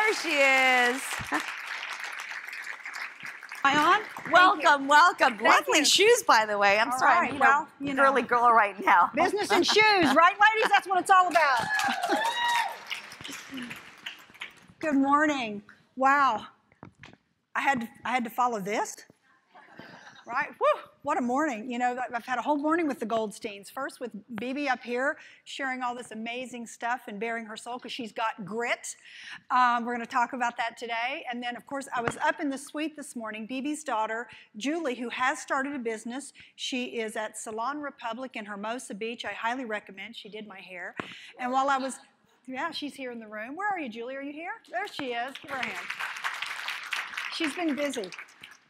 There she is. Am I on? Welcome, welcome. Lovely you. shoes, by the way. I'm All sorry, right, I'm well, a you know. girly girl right now. Business and shoes, right, ladies? That's what it's all about. Good morning. Wow. I had to follow this. Right? Woo! What a morning. You know, I've had a whole morning with the Goldsteins. First with Bibi up here, sharing all this amazing stuff and bearing her soul because she's got grit. We're going to talk about that today. And then, of course, I was up in the suite this morning. Bibi's daughter, Julie, who has started a business. She is at Salon Republic in Hermosa Beach. I highly recommend. She did my hair. And while I was, yeah, she's here in the room. Where are you, Julie? Are you here? There she is. Give her a hand. She's been busy.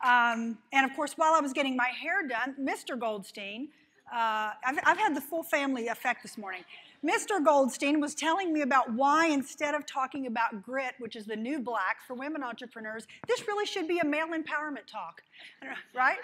And of course, while I was getting my hair done, Mr. Goldstein, I've had the full family effect this morning. Mr. Goldstein was telling me about why instead of talking about grit, which is the new black for women entrepreneurs, this really should be a male empowerment talk, right?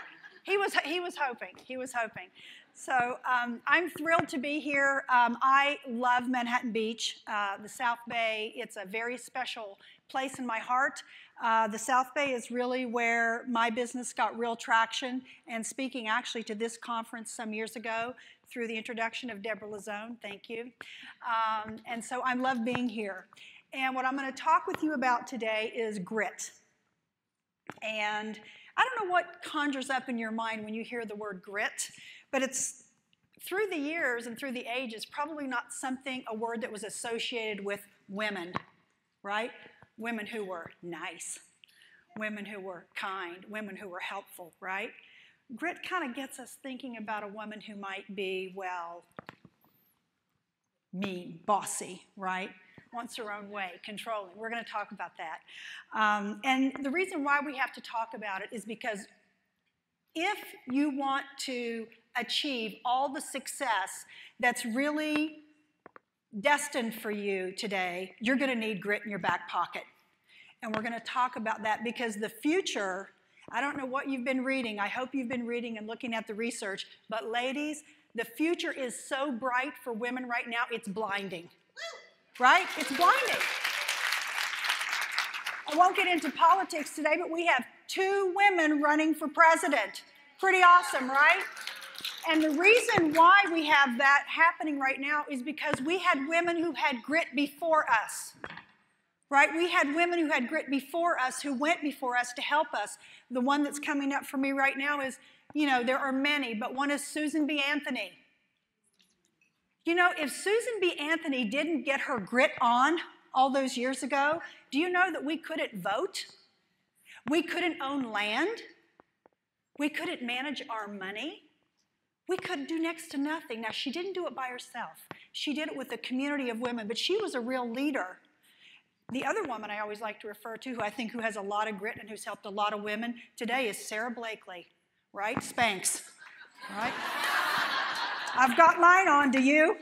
He was hoping. So I'm thrilled to be here. I love Manhattan Beach, the South Bay. It's a very special place in my heart. The South Bay is really where my business got real traction, and speaking actually to this conference some years ago through the introduction of Deborah Lazone, thank you. And so I love being here. And what I'm going to talk with you about today is grit. And I don't know what conjures up in your mind when you hear the word grit, but it's through the years and through the ages probably not a word that was associated with women, right? Women who were nice, women who were kind, women who were helpful, right? Grit kind of gets us thinking about a woman who might be, well, mean, bossy, right? Wants her own way, controlling. We're going to talk about that. And the reason why we have to talk about it is because if you want to achieve all the success that's really destined for you today, you're going to need grit in your back pocket. And we're going to talk about that because the future, I don't know what you've been reading. I hope you've been reading and looking at the research. But ladies, the future is so bright for women right now, it's blinding. Right? It's blinding. I won't get into politics today, but we have 2 women running for president. Pretty awesome, right? And the reason why we have that happening right now is because we had women who had grit before us, right? We had women who had grit before us, who went before us to help us. The one that's coming up for me right now is, you know, there are many, but one is Susan B. Anthony. You know, if Susan B. Anthony didn't get her grit on all those years ago, do you know that we couldn't vote? We couldn't own land. We couldn't manage our money. We could do next to nothing. Now, she didn't do it by herself. She did it with a community of women, but she was a real leader. The other woman I always like to refer to, who has a lot of grit and who's helped a lot of women today is Sara Blakely, right? Spanx, right? I've got mine on, do you?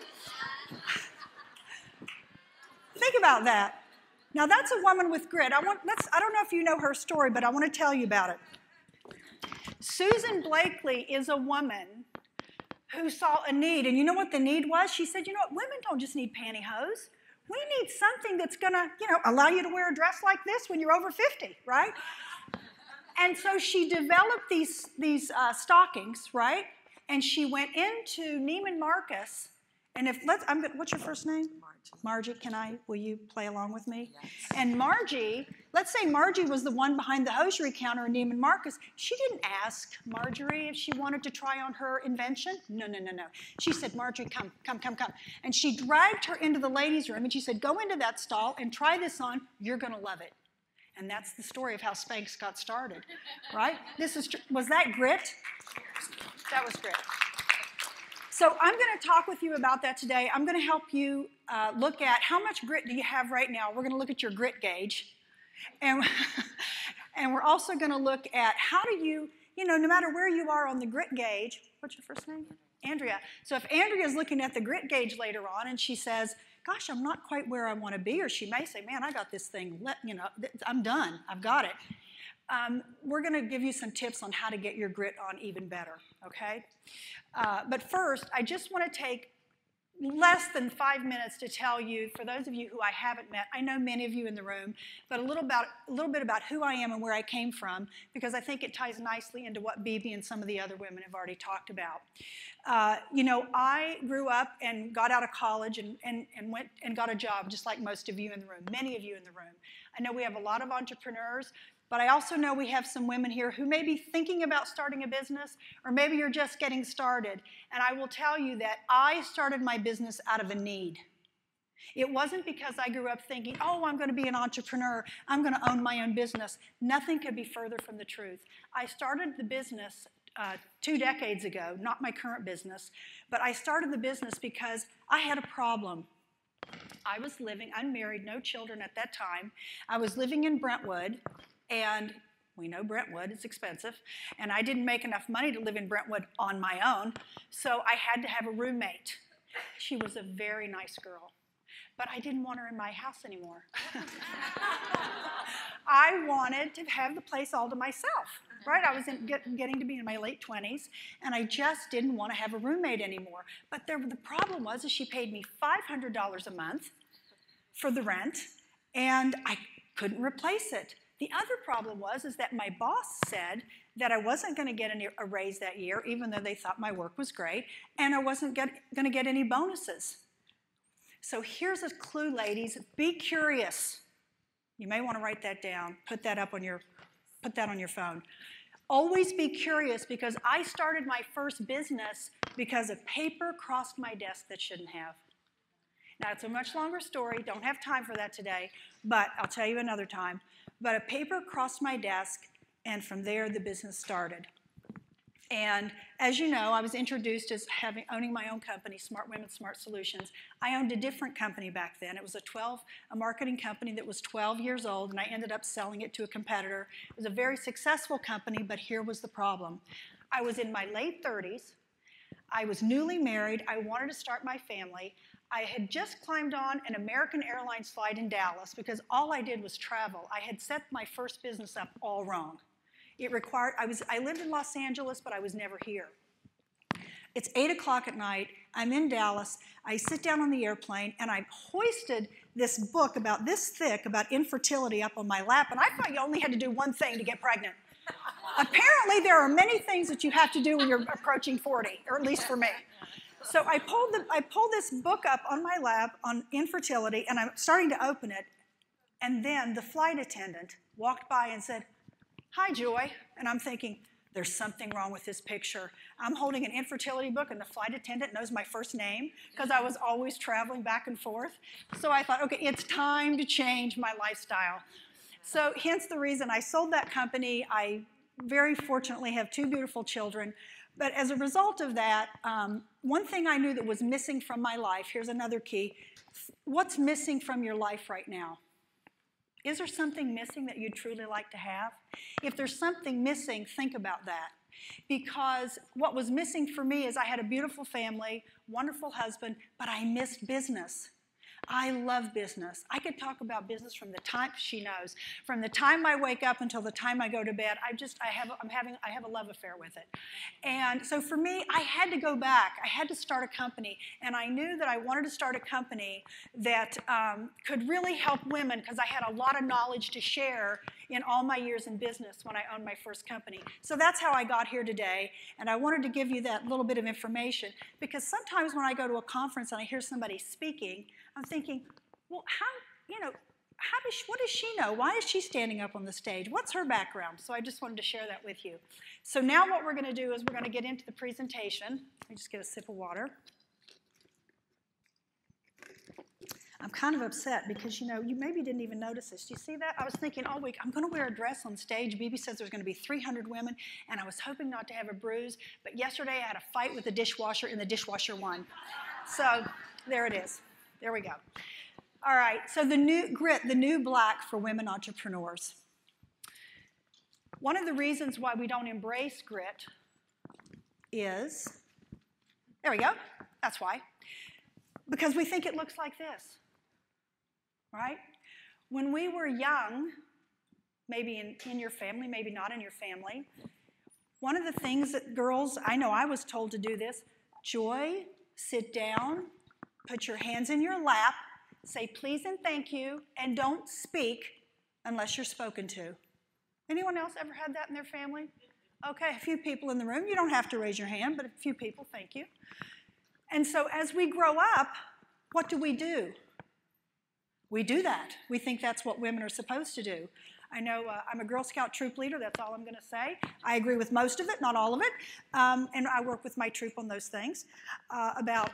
Think about that. Now, that's a woman with grit. I don't know if you know her story, but I want to tell you about it. Susan Blakely is a woman who saw a need, and you know what the need was? She said, you know what, women don't just need pantyhose. We need something that's going to, you know, allow you to wear a dress like this when you're over 50, right? And so she developed these stockings, right? And she went into Neiman Marcus, and what's your first name? Margie. Will you play along with me? Yes. And Margie, let's say Margie was the one behind the hosiery counter in Neiman Marcus. She didn't ask Marjorie if she wanted to try on her invention. No. She said, Marjorie, come. And she dragged her into the ladies' room, and she said, go into that stall and try this on. You're going to love it. And that's the story of how Spanx got started, right? Was that grit? That was grit. So I'm going to talk with you about that today. I'm going to help you look at how much grit do you have right now. We're going to look at your grit gauge. And we're also going to look at how do you, no matter where you are on the grit gauge, what's your first name? Andrea. So if Andrea's looking at the grit gauge later on and she says, gosh, I'm not quite where I want to be, or she may say, man, I got this thing, I'm done, I've got it. We're going to give you some tips on how to get your grit on even better, okay? But first, I just want to take less than 5 minutes to tell you, for those of you who I haven't met, I know many of you in the room, but a little bit about who I am and where I came from, because I think it ties nicely into what Bibi and some of the other women have already talked about. I grew up and got out of college and went and got a job, just like most of you in the room, many of you in the room. I know we have a lot of entrepreneurs, but I also know we have some women here who may be thinking about starting a business, or maybe you're just getting started. And I will tell you that I started my business out of a need. It wasn't because I grew up thinking, oh, I'm going to be an entrepreneur, I'm going to own my own business. Nothing could be further from the truth. I started the business 2 decades ago, not my current business, but I started the business because I had a problem. I was living, unmarried, no children at that time. I was living in Brentwood, and we know Brentwood, it's expensive, and I didn't make enough money to live in Brentwood on my own, so I had to have a roommate. She was a very nice girl, but I didn't want her in my house anymore. I wanted to have the place all to myself, right? I was getting to be in my late 20s, and I just didn't want to have a roommate anymore. But the problem was she paid me $500 a month for the rent, and I couldn't replace it. The other problem was that my boss said that I wasn't going to get a raise that year, even though they thought my work was great, and I wasn't going to get any bonuses. So here's a clue, ladies. Be curious. You may want to write that down. Put that on your phone. Always be curious, because I started my first business because a paper crossed my desk that shouldn't have. Now, it's a much longer story. Don't have time for that today, but I'll tell you another time. But a paper crossed my desk, and from there, the business started. And as you know, I was introduced as owning my own company, Smart Women, Smart Solutions. I owned a different company back then. It was a marketing company that was 12 years old, and I ended up selling it to a competitor. It was a very successful company, but here was the problem. I was in my late 30s. I was newly married. I wanted to start my family. I had just climbed on an American Airlines flight in Dallas because all I did was travel. I had set my first business up all wrong. It required, I lived in Los Angeles, but I was never here. It's 8 o'clock at night. I'm in Dallas. I sit down on the airplane, and I hoisted this book about this thick about infertility up on my lap, and I thought you only had to do one thing to get pregnant. Apparently, there are many things that you have to do when you're approaching 40, or at least for me. So I pulled this book up on my lap on infertility, and I'm starting to open it, and then the flight attendant walked by and said, "Hi, Joy." And I'm thinking, there's something wrong with this picture. I'm holding an infertility book, and the flight attendant knows my first name because I was always traveling back and forth. So I thought, okay, it's time to change my lifestyle. So hence the reason I sold that company. I very fortunately have 2 beautiful children. But as a result of that, one thing I knew that was missing from my life, here's another key. What's missing from your life right now? Is there something missing that you'd truly like to have? If there's something missing, think about that. Because what was missing for me is I had a beautiful family, wonderful husband, but I missed business. I love business. I could talk about business from the time, she knows, from the time I wake up until the time I go to bed. I have a love affair with it. And so for me, I had to go back. I had to start a company. And I knew that I wanted to start a company that could really help women, because I had a lot of knowledge to share in all my years in business when I owned my first company. So that's how I got here today. And I wanted to give you that little bit of information, because sometimes when I go to a conference and I hear somebody speaking, I'm thinking, well, what does she know? Why is she standing up on the stage? What's her background? So I just wanted to share that with you. So now what we're going to do is we're going to get into the presentation. Let me just get a sip of water. I'm kind of upset because, you maybe didn't even notice this. Do you see that? I was thinking all week, I'm going to wear a dress on stage. Bibi says there's going to be 300 women, and I was hoping not to have a bruise. But yesterday I had a fight with the dishwasher, and the dishwasher won. So there it is. There we go. All right, so the new grit, the new black for women entrepreneurs. One of the reasons why we don't embrace grit is, there we go, that's why, because we think it looks like this, right? When we were young, maybe in your family, maybe not in your family, one of the things that girls, I know I was told to do this, Joy, sit down, put your hands in your lap, say please and thank you, and don't speak unless you're spoken to. Anyone else ever had that in their family? Okay, a few people in the room. You don't have to raise your hand, but a few people, thank you. And so as we grow up, what do? We do that. We think that's what women are supposed to do. I know I'm a Girl Scout troop leader, that's all I'm going to say. I agree with most of it, not all of it. And I work with my troop on those things about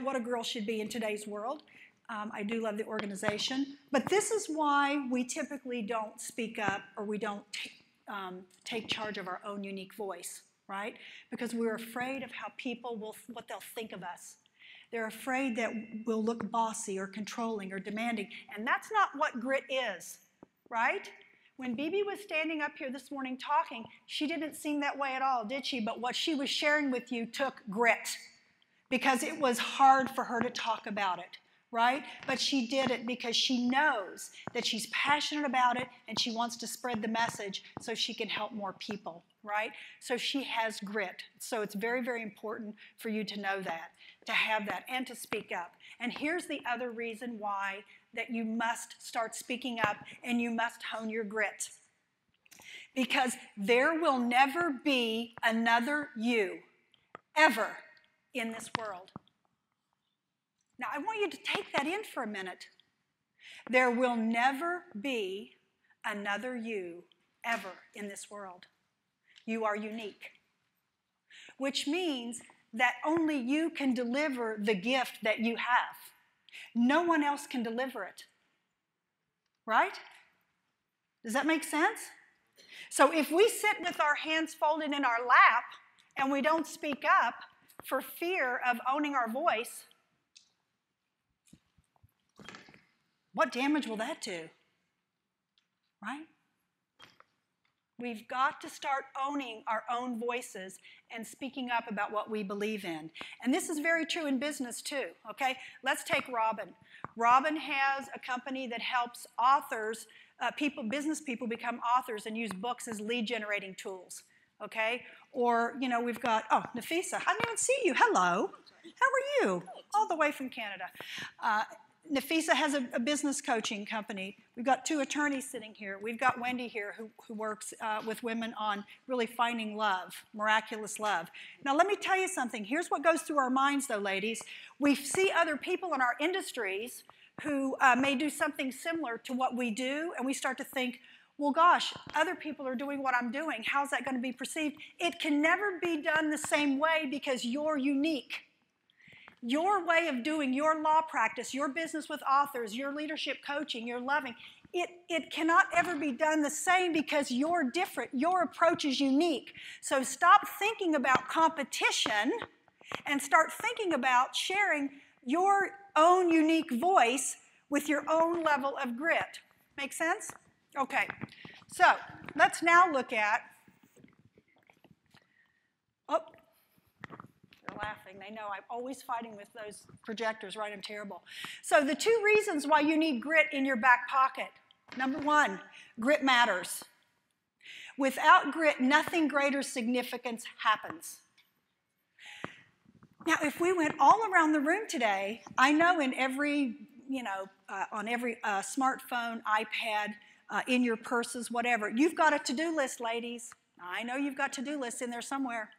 what a girl should be in today's world. I do love the organization. But this is why we typically don't speak up or we don't take charge of our own unique voice, right? Because we're afraid of how people what they'll think of us. They're afraid that we'll look bossy or controlling or demanding. And that's not what grit is, right? When Bibi was standing up here this morning talking, she didn't seem that way at all, did she? But what she was sharing with you took grit because it was hard for her to talk about it, right? But she did it because she knows that she's passionate about it and she wants to spread the message so she can help more people, right? So she has grit. So it's very, very important for you to know that, to have that, and to speak up. And here's the other reason why that you must start speaking up and you must hone your grit. Because there will never be another you, ever, in this world. Now, I want you to take that in for a minute. There will never be another you ever in this world. You are unique, which means that only you can deliver the gift that you have. No one else can deliver it, right? Does that make sense? So if we sit with our hands folded in our lap and we don't speak up for fear of owning our voice, what damage will that do? Right? We've got to start owning our own voices and speaking up about what we believe in. And this is very true in business too, okay? Let's take Robin. Robin has a company that helps authors, business people become authors and use books as lead generating tools, okay? Or, you know, we've got, Nafisa, I didn't even see you. Hello. How are you? All the way from Canada. Nafisa has a business coaching company. We've got 2 attorneys sitting here. We've got Wendy here who works with women on really finding love, miraculous love. Now let me tell you something. Here's what goes through our minds though, ladies. We see other people in our industries who may do something similar to what we do, and we start to think, well, gosh, other people are doing what I'm doing. How's that going to be perceived? It can never be done the same way because you're unique. Your way of doing your law practice, your business with authors, your leadership coaching, your loving, it cannot ever be done the same because you're different. Your approach is unique. So stop thinking about competition and start thinking about sharing your own unique voice with your own level of grit. Make sense? Okay, so let's now look at, laughing. They know I'm always fighting with those projectors, right? I'm terrible. So the 2 reasons why you need grit in your back pocket. Number 1, grit matters. Without grit, nothing greater significance happens. Now, if we went all around the room today, I know in every, on every smartphone, iPad, in your purses, whatever, you've got a to-do list, ladies. I know you've got to-do lists in there somewhere.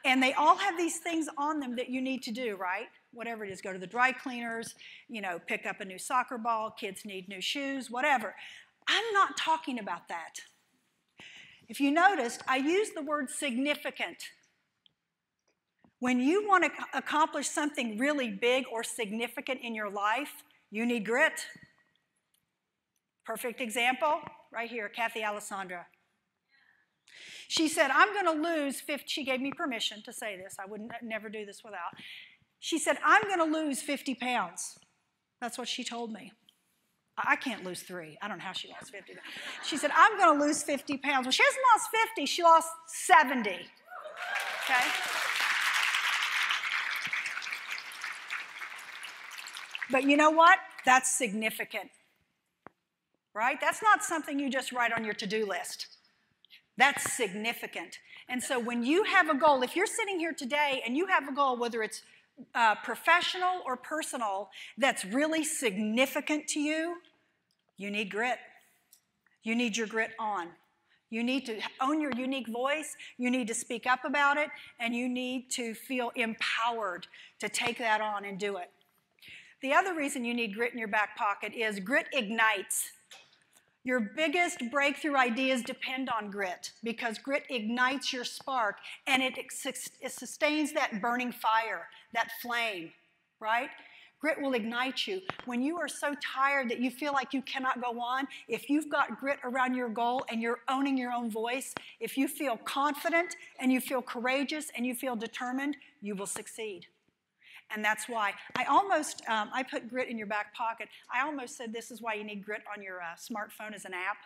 And they all have these things on them that you need to do, right? Whatever it is, go to the dry cleaners, pick up a new soccer ball, kids need new shoes, whatever. I'm not talking about that. If you noticed, I used the word significant. When you want to accomplish something really big or significant in your life, you need grit. Perfect example, right here, Kathy Alessandra. She said, I'm going to lose 50, she gave me permission to say this. I would never do this without. She said, I'm going to lose 50 pounds. That's what she told me. I can't lose 3. I don't know how she lost 50. She said, I'm going to lose 50 pounds. Well, she hasn't lost 50. She lost 70. Okay? But you know what? That's significant. Right? That's not something you just write on your to-do list. That's significant. And so when you have a goal, if you're sitting here today and you have a goal, whether it's professional or personal, that's really significant to you, you need grit. You need your grit on. You need to own your unique voice, you need to speak up about it, and you need to feel empowered to take that on and do it. The other reason you need grit in your back pocket is grit ignites. Your biggest breakthrough ideas depend on grit because grit ignites your spark and it sustains that burning fire, that flame, right? Grit will ignite you. When you are so tired that you feel like you cannot go on, if you've got grit around your goal and you're owning your own voice, if you feel confident and you feel courageous and you feel determined, you will succeed. And that's why I put grit in your back pocket. I almost said this is why you need grit on your smartphone as an app,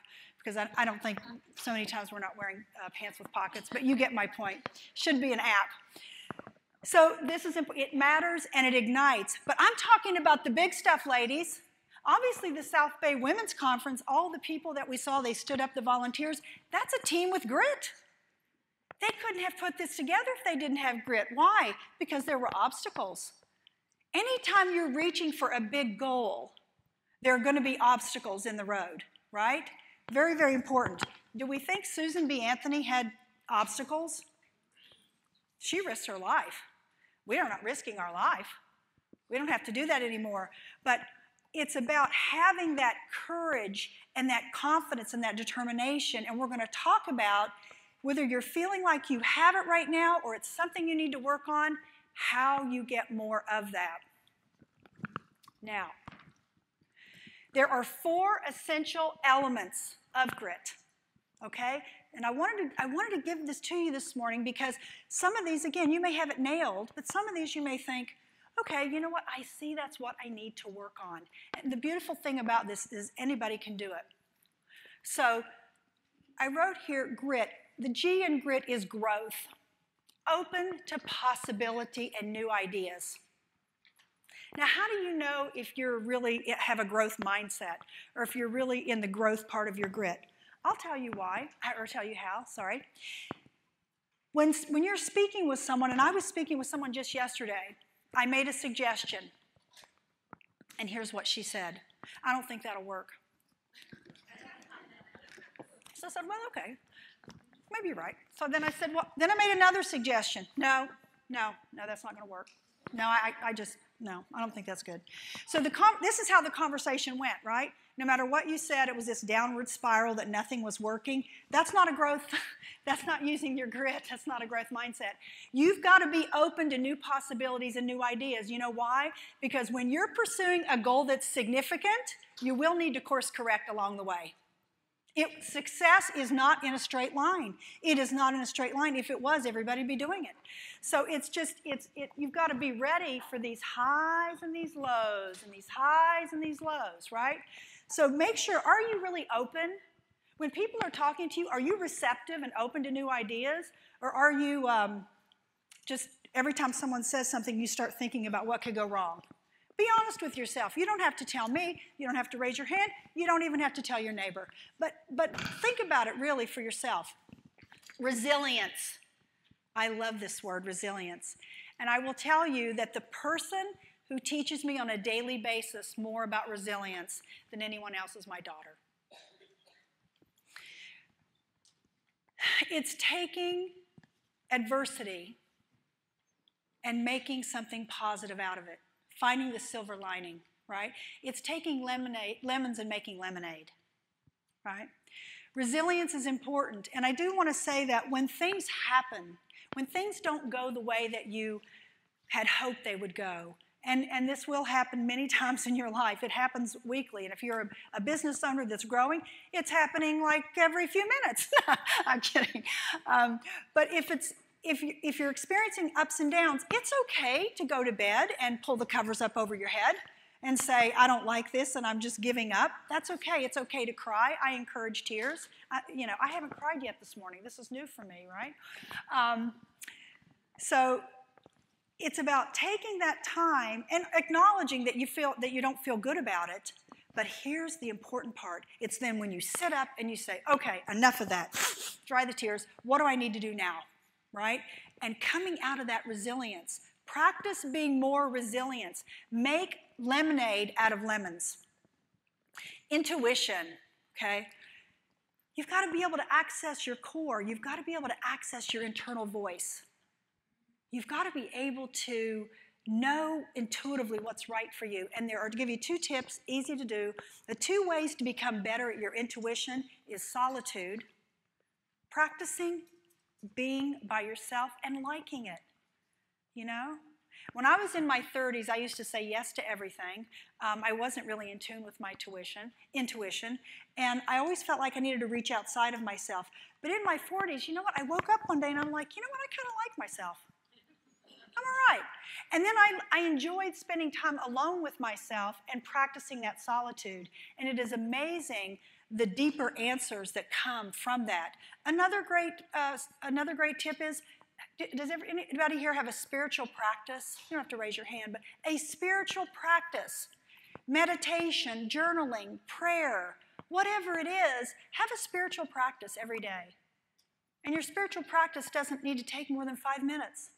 because I don't think so many times we're not wearing pants with pockets, but you get my point. Should be an app. So this is important. It matters and it ignites. But I'm talking about the big stuff, ladies. Obviously, the South Bay Women's Conference, all the people that we saw, they stood up, the volunteers, that's a team with grit. They couldn't have put this together if they didn't have grit. Why? Because there were obstacles. Anytime you're reaching for a big goal, there are going to be obstacles in the road, right? Very, very important. Do we think Susan B. Anthony had obstacles? She risked her life. We are not risking our life. We don't have to do that anymore. But it's about having that courage and that confidence and that determination. And we're going to talk about whether you're feeling like you have it right now or it's something you need to work on, how you get more of that. Now, there are 4 essential elements of grit, okay? And I wanted to give this to you this morning because some of these, again, you may have it nailed, but some of these you may think, okay, you know what, I see that's what I need to work on. And the beautiful thing about this is anybody can do it. So I wrote here grit. The G in grit is growth. Open to possibility and new ideas. Now, how do you know if you're really have a growth mindset or if you're really in the growth part of your grit? I'll tell you why, or tell you how, sorry. When you're speaking with someone, and I was speaking with someone just yesterday, I made a suggestion, and here's what she said. I don't think that'll work. So I said, well, okay, maybe you're right. So then I said, well, then I made another suggestion. No, that's not going to work. No, no, I don't think that's good. So this is how the conversation went, right? No matter what you said, it was this downward spiral that nothing was working. That's not a growth, that's not using your grit, that's not a growth mindset. You've got to be open to new possibilities and new ideas. You know why? Because when you're pursuing a goal that's significant, you will need to course correct along the way. Success is not in a straight line. It is not in a straight line. If it was, everybody would be doing it. So you've got to be ready for these highs and these lows and these highs and these lows, right? So make sure, are you really open? When people are talking to you, are you receptive and open to new ideas? Or are you just every time someone says something, you start thinking about what could go wrong? Be honest with yourself. You don't have to tell me. You don't have to raise your hand. You don't even have to tell your neighbor. But think about it really for yourself. Resilience. I love this word, resilience. And I will tell you that the person who teaches me on a daily basis more about resilience than anyone else is my daughter. It's taking adversity and making something positive out of it. Finding the silver lining, right? It's taking lemons and making lemonade, right? Resilience is important. And I do want to say that when things happen, when things don't go the way that you had hoped they would go, and this will happen many times in your life. It happens weekly. And if you're a business owner that's growing, it's happening like every few minutes. I'm kidding. But if you're experiencing ups and downs, it's okay to go to bed and pull the covers up over your head and say, I don't like this and I'm just giving up. That's okay. It's okay to cry. I encourage tears. I haven't cried yet this morning. This is new for me, right? So it's about taking that time and acknowledging that you don't feel good about it. But here's the important part. It's then when you sit up and you say, okay, enough of that. Dry the tears. What do I need to do now? Right? And coming out of that resilience, Practice being more resilient. Make lemonade out of lemons. Intuition, okay? You've got to be able to access your core. You've got to be able to access your internal voice. You've got to be able to know intuitively what's right for you. And there are, to give you 2 tips, easy to do. The 2 ways to become better at your intuition is solitude, practicing being by yourself and liking it, you know? When I was in my 30s, I used to say yes to everything. I wasn't really in tune with my intuition, and I always felt like I needed to reach outside of myself. But in my 40s, you know what? I woke up one day and I'm like, you know what? I kind of like myself. I'm all right. And then I enjoyed spending time alone with myself and practicing that solitude. And it is amazing the deeper answers that come from that. Another great tip is, does anybody here have a spiritual practice? You don't have to raise your hand, but a spiritual practice. Meditation, journaling, prayer, whatever it is, have a spiritual practice every day. And your spiritual practice doesn't need to take more than 5 minutes.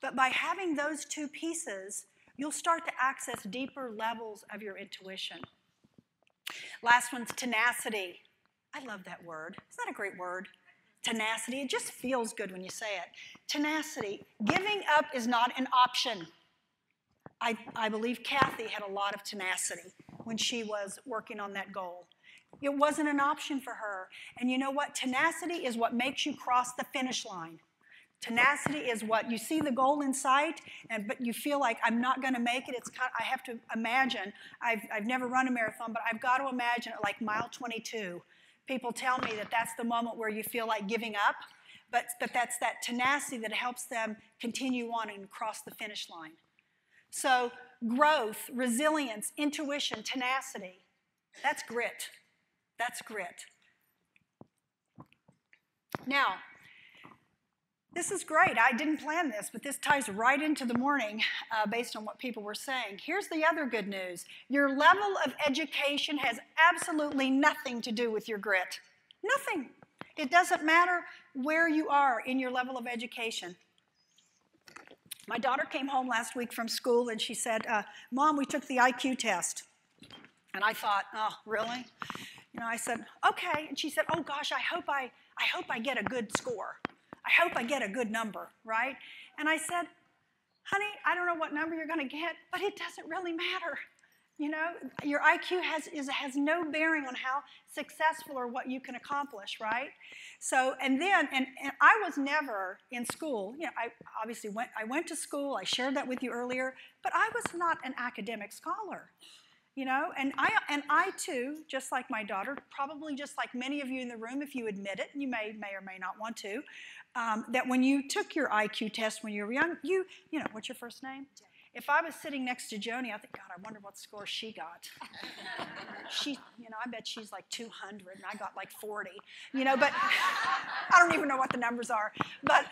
But by having those 2 pieces, you'll start to access deeper levels of your intuition. Last one's tenacity. I love that word. Isn't that a great word? Tenacity. It just feels good when you say it. Tenacity. Giving up is not an option. I believe Kathy had a lot of tenacity when she was working on that goal. It wasn't an option for her. And you know what? Tenacity is what makes you cross the finish line. Tenacity is what you see the goal in sight, but you feel like I'm not going to make it. I have to imagine. I've never run a marathon, but I've got to imagine it like mile 22. People tell me that that's the moment where you feel like giving up, but that's that tenacity that helps them continue on and cross the finish line. So growth, resilience, intuition, tenacity, that's grit. That's grit. Now, this is great. I didn't plan this, but this ties right into the morning based on what people were saying. Here's the other good news. Your level of education has absolutely nothing to do with your grit. Nothing. It doesn't matter where you are in your level of education. My daughter came home last week from school and she said, Mom, we took the IQ test. And I thought, oh, really? You know, I said, okay. And she said, oh gosh, I hope I get a good score. I hope I get a good number, right? And I said, honey, I don't know what number you're going to get, but it doesn't really matter. You know, your IQ has no bearing on how successful or what you can accomplish, right? So, and I was never in school. You know, I went to school. I shared that with you earlier, but I was not an academic scholar. You know, and I too, just like my daughter, probably just like many of you in the room, if you admit it, and you may or may not want to, that when you took your IQ test when you were young, you know, what's your first name? Jane. If I was sitting next to Joni, I think, God, I wonder what score she got. You know, I bet she's like 200, and I got like 40. You know, but I don't even know what the numbers are. But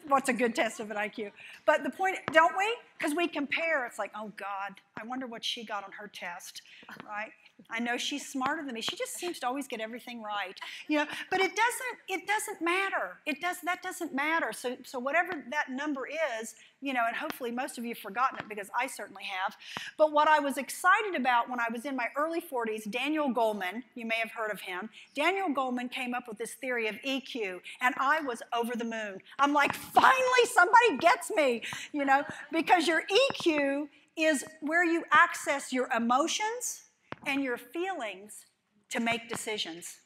what's a good test of an IQ? But the point, don't we? Because we compare. It's like, oh God, I wonder what she got on her test, right? I know she's smarter than me. She just seems to always get everything right, you know. But it doesn't matter. That doesn't matter. So whatever that number is, you know, and hopefully most of you have forgotten it because I certainly have. But what I was excited about when I was in my early 40s, Daniel Goleman, you may have heard of him. Daniel Goleman came up with this theory of EQ, and I was over the moon. I'm like, finally somebody gets me, you know, because your EQ is where you access your emotions and your feelings to make decisions,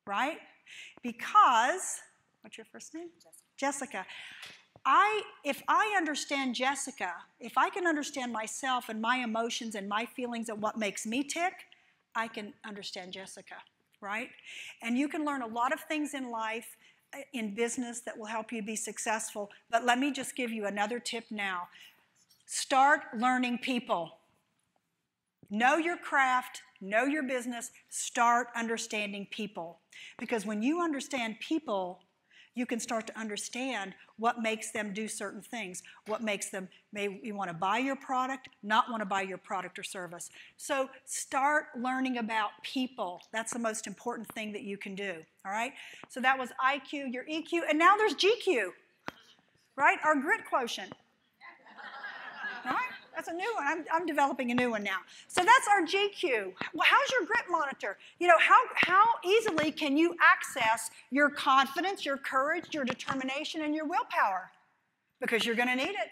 right? Because, what's your first name? Jessica. If I understand Jessica, if I can understand myself and my emotions and my feelings and what makes me tick, I can understand Jessica, right? And you can learn a lot of things in life, in business, that will help you be successful. But let me just give you another tip now. Start learning people. Know your craft, know your business, start understanding people. Because when you understand people, you can start to understand what makes them do certain things, what makes them maybe want to buy your product, not want to buy your product or service. So start learning about people. That's the most important thing that you can do, all right? So that was IQ, your EQ, and now there's GQ, right? Our grit quotient. Right? That's a new one. I'm developing a new one now. So that's our GQ. Well, how's your grit monitor? You know, how easily can you access your confidence, your courage, your determination, and your willpower? Because you're going to need it.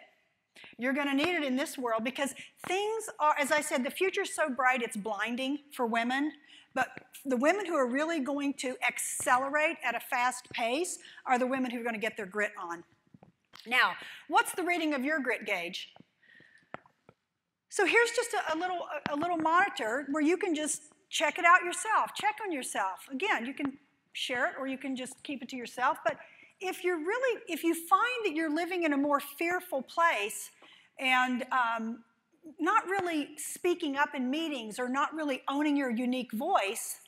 You're going to need it in this world because things are, as I said, the future's so bright it's blinding for women. But the women who are really going to accelerate at a fast pace are the women who are going to get their grit on. Now, what's the reading of your grit gauge? So here's just a little monitor where you can just check it out yourself. Check on yourself. Again, you can share it or you can just keep it to yourself. But if you find that you're living in a more fearful place and not really speaking up in meetings or not really owning your unique voice,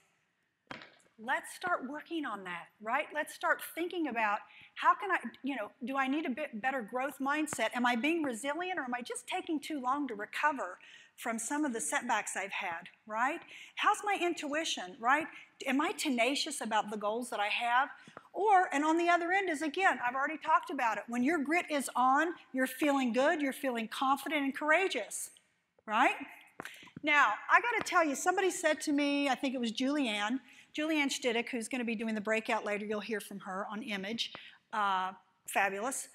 let's start working on that, right? Let's start thinking about how can I, do I need a bit better growth mindset? Am I being resilient or am I just taking too long to recover from some of the setbacks I've had, right? How's my intuition, right? Am I tenacious about the goals that I have? And on the other end is, again, I've already talked about it. When your grit is on, you're feeling good, you're feeling confident and courageous, right? Now, I got to tell you, somebody said to me, I think it was Julianne Stiddick, who's going to be doing the breakout later. You'll hear from her on Image. Fabulous.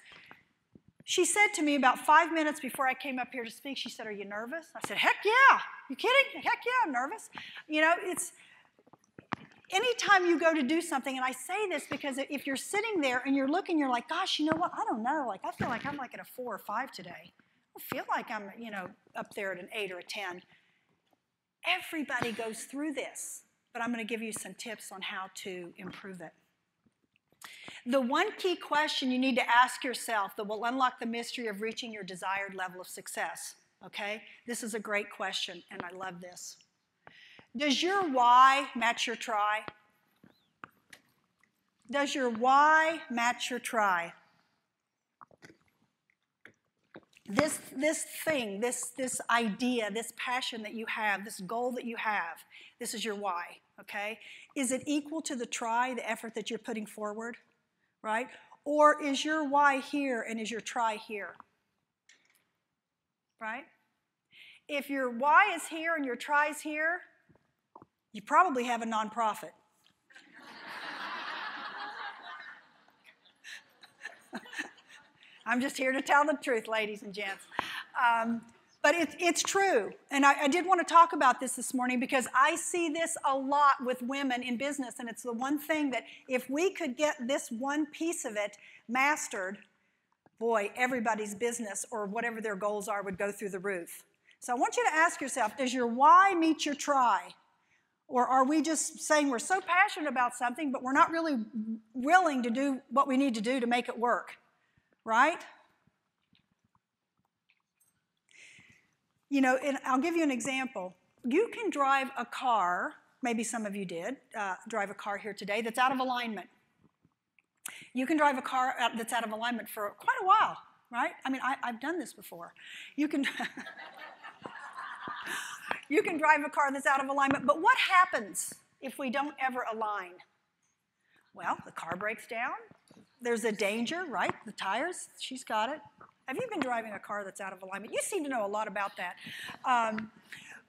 She said to me about 5 minutes before I came up here to speak, she said, "Are you nervous?" I said, "Heck yeah. You kidding? Heck yeah, I'm nervous." It's anytime you go to do something, and I say this because if you're sitting there and you're looking, you're like, gosh, you know what? I don't know. Like, I feel like I'm like at a 4 or 5 today. I don't feel like I'm, up there at an 8 or a 10. Everybody goes through this, but I'm going to give you some tips on how to improve it. The one key question you need to ask yourself that will unlock the mystery of reaching your desired level of success, okay? This is a great question, and I love this. Does your why match your try? Does your why match your try? This thing, this idea, this passion that you have, this goal that you have, this is your why, okay? Is it equal to the try, the effort that you're putting forward, right? Or is your why here and is your try here, right? If your why is here and your try is here, you probably have a nonprofit. I'm just here to tell the truth, ladies and gents. But it's true. And I did want to talk about this morning because I see this a lot with women in business. And it's the one thing that if we could get this one piece of it mastered, boy, everybody's business or whatever their goals are would go through the roof. So I want you to ask yourself, does your why meet your try? Or are we just saying we're so passionate about something, but we're not really willing to do what we need to do to make it work, right? And I'll give you an example. You can drive a car, maybe some of you did, drive a car here today that's out of alignment. You can drive a car that's out of alignment for quite a while, right? I mean, I've done this before. You can drive a car that's out of alignment, but what happens if we don't ever align? Well, the car breaks down. There's a danger, right? The tires, she's got it. Have you been driving a car that's out of alignment? You seem to know a lot about that.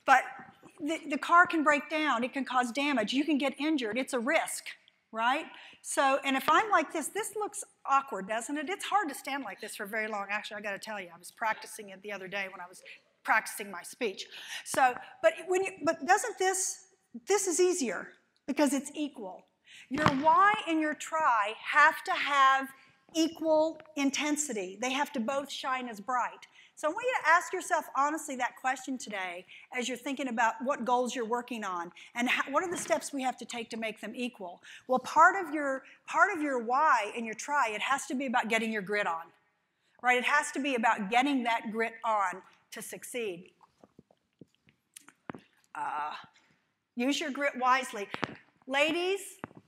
But the car can break down. It can cause damage. You can get injured. It's a risk, right? So, and if I'm like this looks awkward, doesn't it? It's hard to stand like this for very long. Actually, I got to tell you, I was practicing it the other day when I was practicing my speech. So, but doesn't this is easier because it's equal. Your why and your try have to have equal intensity. They have to both shine as bright. So I want you to ask yourself honestly that question today as you're thinking about what goals you're working on and what are the steps we have to take to make them equal. Well, part of your why and your try, it has to be about getting your grit on, right? It has to be about getting that grit on to succeed. Use your grit wisely. Ladies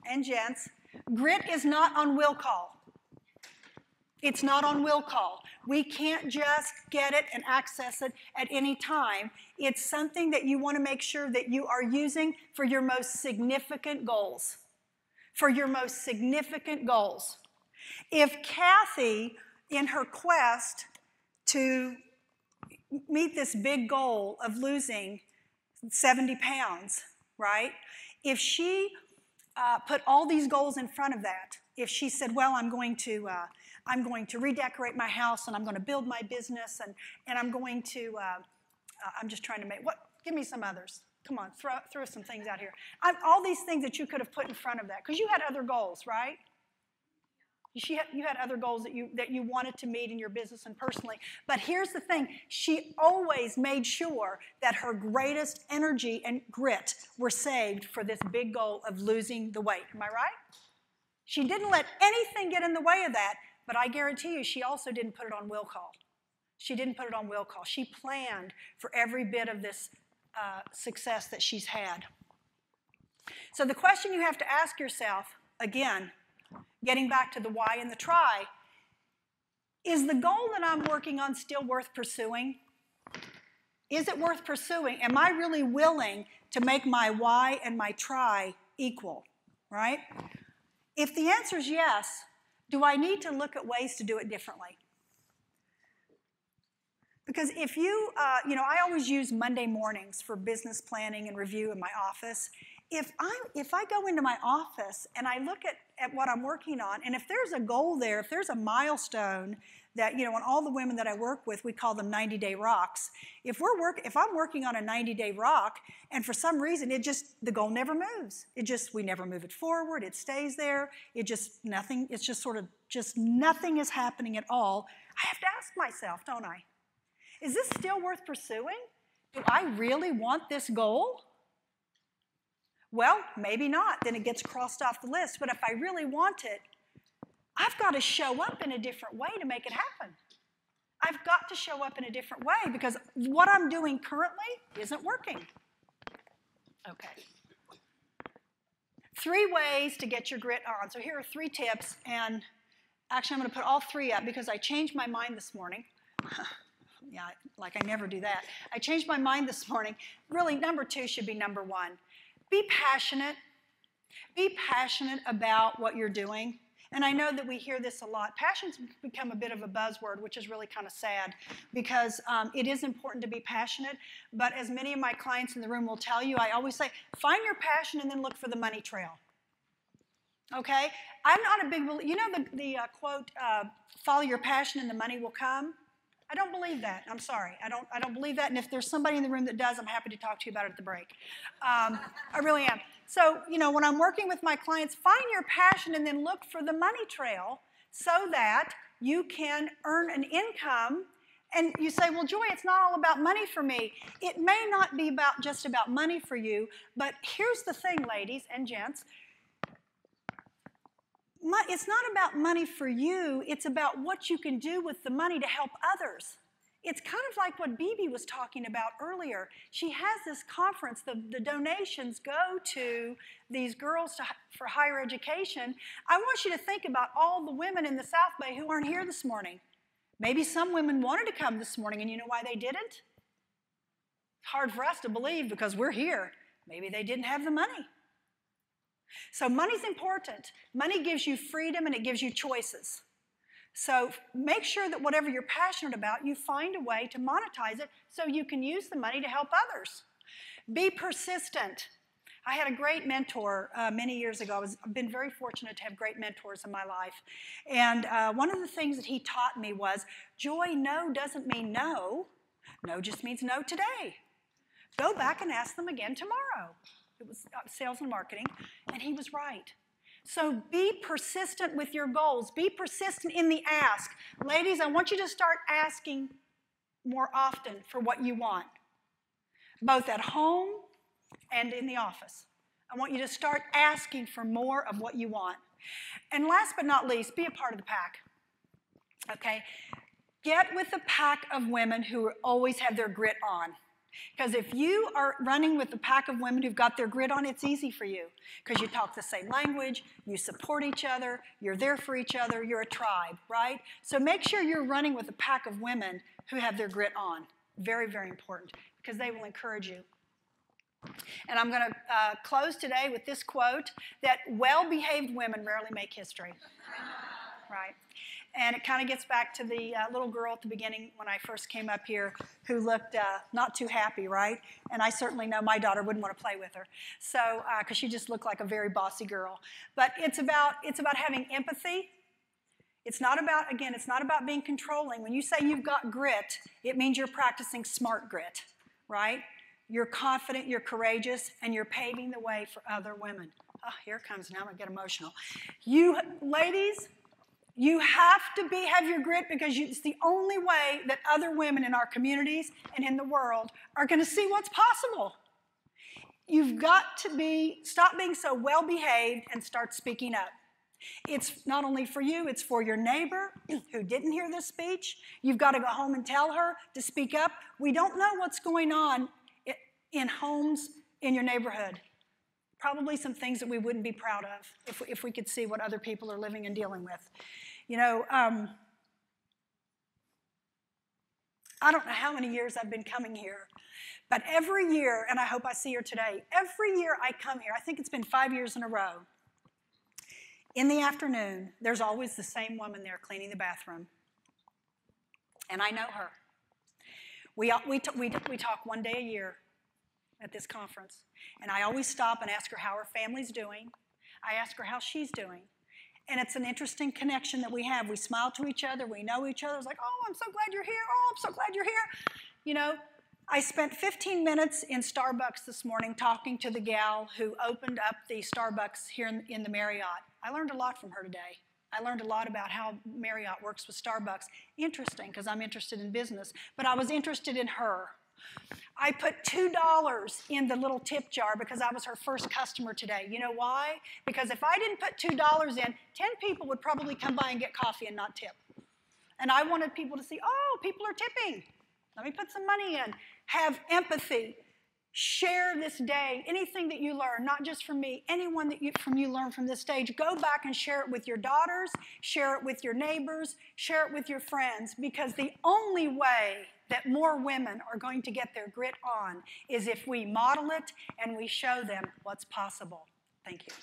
and gents, grit is not on will call. It's not on will call. We can't just get it and access it at any time. It's something that you want to make sure that you are using for your most significant goals. For your most significant goals. If Kathy, in her quest to meet this big goal of losing 70 pounds, right? If she put all these goals in front of that, if she said, well, I'm going to redecorate my house, and I'm going to build my business, and I'm going to, I'm just trying to give me some others. Come on, throw some things out here. All these things that you could have put in front of that, because you had other goals, right? You had other goals that you wanted to meet in your business and personally. But here's the thing. She always made sure that her greatest energy and grit were saved for this big goal of losing the weight. Am I right? She didn't let anything get in the way of that, but I guarantee you she also didn't put it on will call. She didn't put it on will call. She planned for every bit of this success that she's had. So the question you have to ask yourself, again, getting back to the why and the try, is the goal that I'm working on still worth pursuing? Is it worth pursuing? Am I really willing to make my why and my try equal, right? If the answer is yes, do I need to look at ways to do it differently? Because if I always use Monday mornings for business planning and review in my office. If I go into my office and I look at what I'm working on, and if there's a goal there, if there's a milestone that, and all the women that I work with, we call them 90-day rocks. If I'm working on a 90-day rock, and for some reason the goal never moves. We never move it forward, it stays there, nothing is happening at all. I have to ask myself, don't I? Is this still worth pursuing? Do I really want this goal? Well, maybe not. Then it gets crossed off the list. But if I really want it, I've got to show up in a different way to make it happen. I've got to show up in a different way because what I'm doing currently isn't working. Okay. 3 ways to get your grit on. So here are 3 tips. And actually, I'm going to put all 3 up because I changed my mind this morning. Yeah, like I never do that. I changed my mind this morning. Really, number 2 should be number 1. Be passionate. Be passionate about what you're doing. And I know that we hear this a lot. Passion's become a bit of a buzzword, which is really kind of sad because it is important to be passionate. But as many of my clients in the room will tell you, I always say, find your passion and then look for the money trail. Okay? I'm not a big believer. You know the quote, follow your passion and the money will come? I don't believe that. I'm sorry. I don't believe that. And if there's somebody in the room that does, I'm happy to talk to you about it at the break. I really am. So, when I'm working with my clients, find your passion and then look for the money trail so that you can earn an income. And you say, well, Joy, it's not all about money for me. It may not be just about money for you, but here's the thing, ladies and gents. It's not about money for you. It's about what you can do with the money to help others. It's kind of like what Bibi was talking about earlier. She has this conference. The donations go to these girls for higher education. I want you to think about all the women in the South Bay who aren't here this morning. Maybe some women wanted to come this morning, and you know why they didn't? It's hard for us to believe because we're here. Maybe they didn't have the money. So money's important. Money gives you freedom and it gives you choices. So make sure that whatever you're passionate about, you find a way to monetize it so you can use the money to help others. Be persistent. I had a great mentor many years ago. I've been very fortunate to have great mentors in my life. And one of the things that he taught me was, Joy, no doesn't mean no. No just means no today. Go back and ask them again tomorrow. It was sales and marketing, and he was right. So be persistent with your goals. Be persistent in the ask. Ladies, I want you to start asking more often for what you want, both at home and in the office. I want you to start asking for more of what you want. And last but not least, be a part of the pack. Okay? Get with a pack of women who always have their grit on. Because if you are running with a pack of women who've got their grit on, it's easy for you. Because you talk the same language, you support each other, you're there for each other, you're a tribe, right? So make sure you're running with a pack of women who have their grit on. Very, very important, because they will encourage you. And I'm going to close today with this quote, that well-behaved women rarely make history. right? And it kind of gets back to the little girl at the beginning when I first came up here who looked not too happy, right? And I certainly know my daughter wouldn't want to play with her. So, because she just looked like a very bossy girl. But it's about having empathy. It's not about, again, it's not about being controlling. When you say you've got grit, it means you're practicing smart grit, right? You're confident, you're courageous, and you're paving the way for other women. Oh, here it comes now. I'm going to get emotional. You ladies, you have to have your grit because it's the only way that other women in our communities and in the world are going to see what's possible. You've got to stop being so well-behaved and start speaking up. It's not only for you, it's for your neighbor who didn't hear this speech. You've got to go home and tell her to speak up. We don't know what's going on in homes in your neighborhood. Probably some things that we wouldn't be proud of if we could see what other people are living and dealing with. You know, I don't know how many years I've been coming here, but every year, and I hope I see her today, every year I come here, I think it's been 5 years in a row, in the afternoon, there's always the same woman there cleaning the bathroom. And I know her. We talk one day a year at this conference. And I always stop and ask her how her family's doing. I ask her how she's doing. And it's an interesting connection that we have. We smile to each other. We know each other. It's like, oh, I'm so glad you're here. Oh, I'm so glad you're here. You know, I spent 15 minutes in Starbucks this morning talking to the gal who opened up the Starbucks here in the Marriott. I learned a lot from her today. I learned a lot about how Marriott works with Starbucks. Interesting, because I'm interested in business, but I was interested in her. I put $2 in the little tip jar because I was her first customer today. You know why? Because if I didn't put $2 in, 10 people would probably come by and get coffee and not tip. And I wanted people to see, oh, people are tipping. Let me put some money in. Have empathy. Share this day, anything that you learn, not just from me, anyone that you learn from this stage, go back and share it with your daughters, share it with your neighbors, share it with your friends, because the only way that more women are going to get their grit on is if we model it and we show them what's possible. Thank you.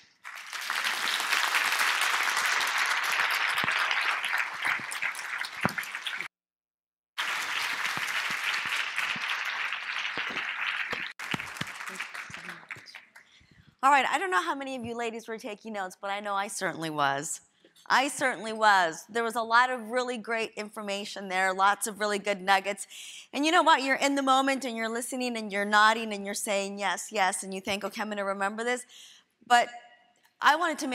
All right, I don't know how many of you ladies were taking notes, but I know I certainly was. I certainly was. There was a lot of really great information there, lots of really good nuggets. And you know what? You're in the moment and you're listening and you're nodding and you're saying yes, yes, and you think, okay, I'm going to remember this. But I wanted to make